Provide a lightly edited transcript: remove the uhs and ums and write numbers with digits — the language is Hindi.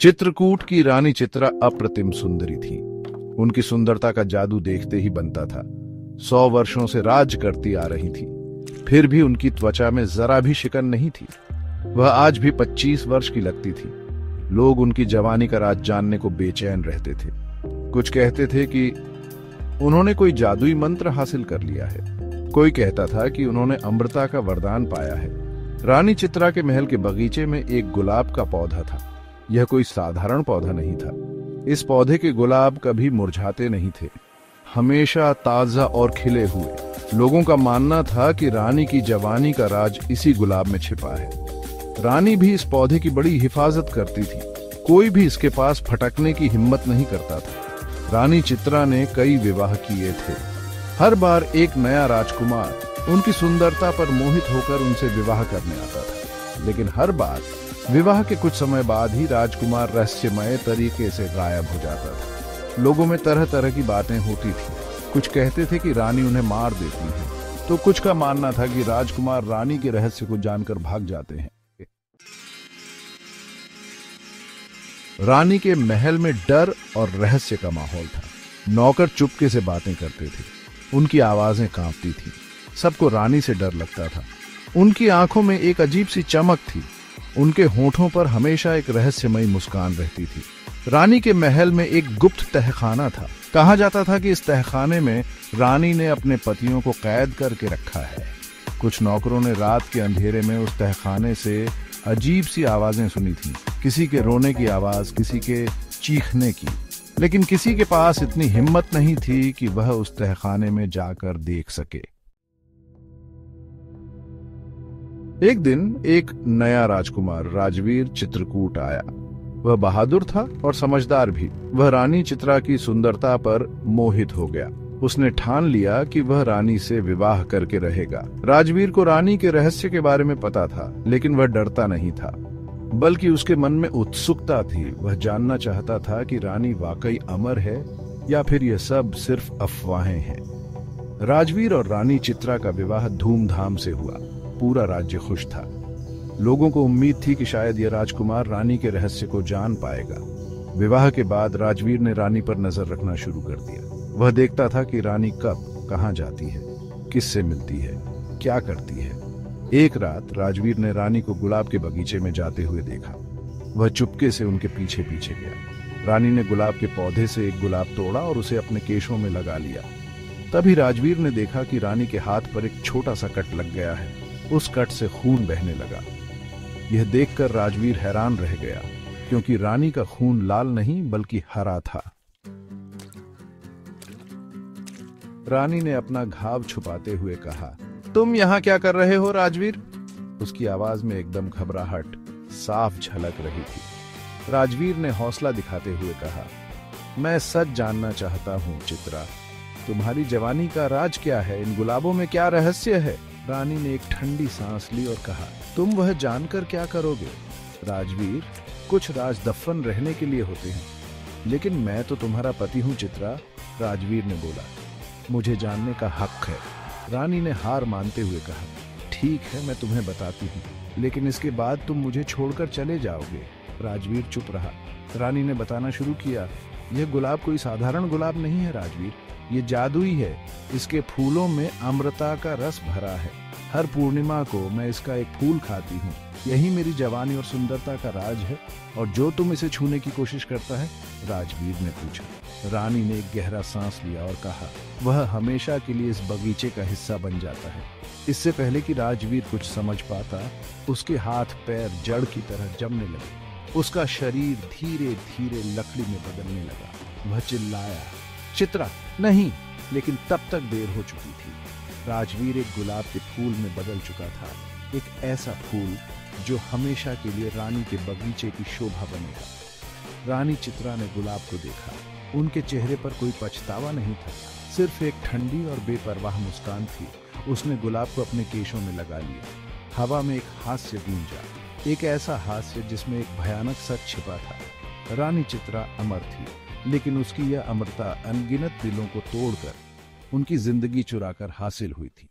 चित्रकूट की रानी चित्रा अप्रतिम सुंदरी थी। उनकी सुंदरता का जादू देखते ही बनता था। 100 वर्षों से राज करती आ रही थी, फिर भी उनकी त्वचा में जरा भी शिकन नहीं थी। वह आज भी 25 वर्ष की लगती थी। लोग उनकी जवानी का राज जानने को बेचैन रहते थे। कुछ कहते थे कि उन्होंने कोई जादुई मंत्र हासिल कर लिया है। कोई कहता था कि उन्होंने अमृता का वरदान पाया है। रानी चित्रा के महल के बगीचे में एक गुलाब का पौधा था। यह कोई साधारण पौधा नहीं था। इस पौधे के गुलाब कभी मुरझाते नहीं थे, हमेशा ताजा और खिले हुए। लोगों का मानना था कि रानी की जवानी का राज इसी गुलाब में छिपा है। रानी भी इस पौधे की बड़ी हिफाजत करती थी। कोई भी इसके पास फटकने की हिम्मत नहीं करता था। रानी चित्रा ने कई विवाह किए थे। हर बार एक नया राजकुमार उनकी सुंदरता पर मोहित होकर उनसे विवाह करने आता था, लेकिन हर बार विवाह के कुछ समय बाद ही राजकुमार रहस्यमय तरीके से गायब हो जाता था। लोगों में तरह तरह की बातें होती थी। कुछ कहते थे कि रानी उन्हें मार देती है, तो कुछ का मानना था कि राजकुमार रानी के रहस्य को जानकर भाग जाते हैं। रानी के महल में डर और रहस्य का माहौल था। नौकर चुपके से बातें करते थे, उनकी आवाजें कांपती थी। सबको रानी से डर लगता था। उनकी आंखों में एक अजीब सी चमक थी। उनके होठों पर हमेशा एक रहस्यमयी मुस्कान रहती थी। रानी के महल में एक गुप्त तहखाना था। कहा जाता था कि इस तहखाने में रानी ने अपने पतियों को कैद करके रखा है। कुछ नौकरों ने रात के अंधेरे में उस तहखाने से अजीब सी आवाजें सुनी थी, किसी के रोने की आवाज, किसी के चीखने की, लेकिन किसी के पास इतनी हिम्मत नहीं थी कि वह उस तहखाने में जाकर देख सके। एक दिन एक नया राजकुमार राजवीर चित्रकूट आया। वह बहादुर था और समझदार भी। वह रानी चित्रा की सुंदरता पर मोहित हो गया। उसने ठान लिया कि वह रानी से विवाह करके रहेगा। राजवीर को रानी के रहस्य के बारे में पता था, लेकिन वह डरता नहीं था, बल्कि उसके मन में उत्सुकता थी। वह जानना चाहता था कि रानी वाकई अमर है या फिर यह सब सिर्फ अफवाहें हैं। राजवीर और रानी चित्रा का विवाह धूमधाम से हुआ। पूरा राज्य खुश था। लोगों को उम्मीद थी कि शायद यह राजकुमार रानी के रहस्य को जान पाएगा। विवाह के बाद राजवीर ने रानी पर नजर रखना शुरू कर दिया। वह देखता था कि रानी कब, कहां जाती है, किससे मिलती है, क्या करती है। एक रात राजवीर ने रानी को गुलाब के बगीचे में जाते हुए देखा। वह चुपके से उनके पीछे पीछे गया। रानी ने गुलाब के पौधे से एक गुलाब तोड़ा और उसे अपने केशों में लगा लिया। तभी राजवीर ने देखा कि रानी के हाथ पर एक छोटा सा कट लग गया है। उस कट से खून बहने लगा। यह देखकर राजवीर हैरान रह गया, क्योंकि रानी का खून लाल नहीं बल्कि हरा था। रानी ने अपना घाव छुपाते हुए कहा, तुम यहाँ क्या कर रहे हो राजवीर? उसकी आवाज में एकदम घबराहट साफ झलक रही थी। राजवीर ने हौसला दिखाते हुए कहा, मैं सच जानना चाहता हूँ चित्रा। तुम्हारी जवानी का राज क्या है? इन गुलाबों में क्या रहस्य है? रानी ने एक ठंडी सांस ली और कहा, तुम वह जानकर क्या करोगे राजवीर? कुछ राज दफन रहने के लिए होते हैं, लेकिन मैं तो तुम्हारा पति हूँ चित्रा। राजवीर ने बोला, मुझे जानने का हक है। रानी ने हार मानते हुए कहा, ठीक है, मैं तुम्हें बताती हूँ, लेकिन इसके बाद तुम मुझे छोड़कर चले जाओगे। राजवीर चुप रहा। रानी ने बताना शुरू किया, यह गुलाब कोई साधारण गुलाब नहीं है राजवीर, ये जादुई है। इसके फूलों में अमृता का रस भरा है। हर पूर्णिमा को मैं इसका एक फूल खाती हूँ। यही मेरी जवानी और सुंदरता का राज है। और जो तुम इसे छूने की कोशिश करता है? राजवीर ने पूछा। रानी ने एक गहरा सांस लिया और कहा, वह हमेशा के लिए इस बगीचे का हिस्सा बन जाता है। इससे पहले कि राजवीर कुछ समझ पाता, उसके हाथ पैर जड़ की तरह जमने लगे। उसका शरीर धीरे धीरे लकड़ी में बदलने लगा। वह चिल्लाया, चित्रा नहीं! लेकिन तब तक देर हो चुकी थी। राजवीर एक गुलाब के फूल में बदल चुका था। एक ऐसा फूल जो हमेशा के लिए रानी के बगीचे की शोभा बनेगा। रानी चित्रा ने गुलाब को देखा। उनके चेहरे पर कोई पछतावा नहीं था, सिर्फ एक ठंडी और बेपरवाह मुस्कान थी। उसने गुलाब को अपने केशों में लगा लिया। हवा में एक हास्य गूंजा, एक ऐसा हास्य जिसमें एक भयानक सच छिपा था। रानी चित्रा अमर थी, लेकिन उसकी यह अमरता अनगिनत दिलों को तोड़कर, उनकी जिंदगी चुराकर हासिल हुई थी।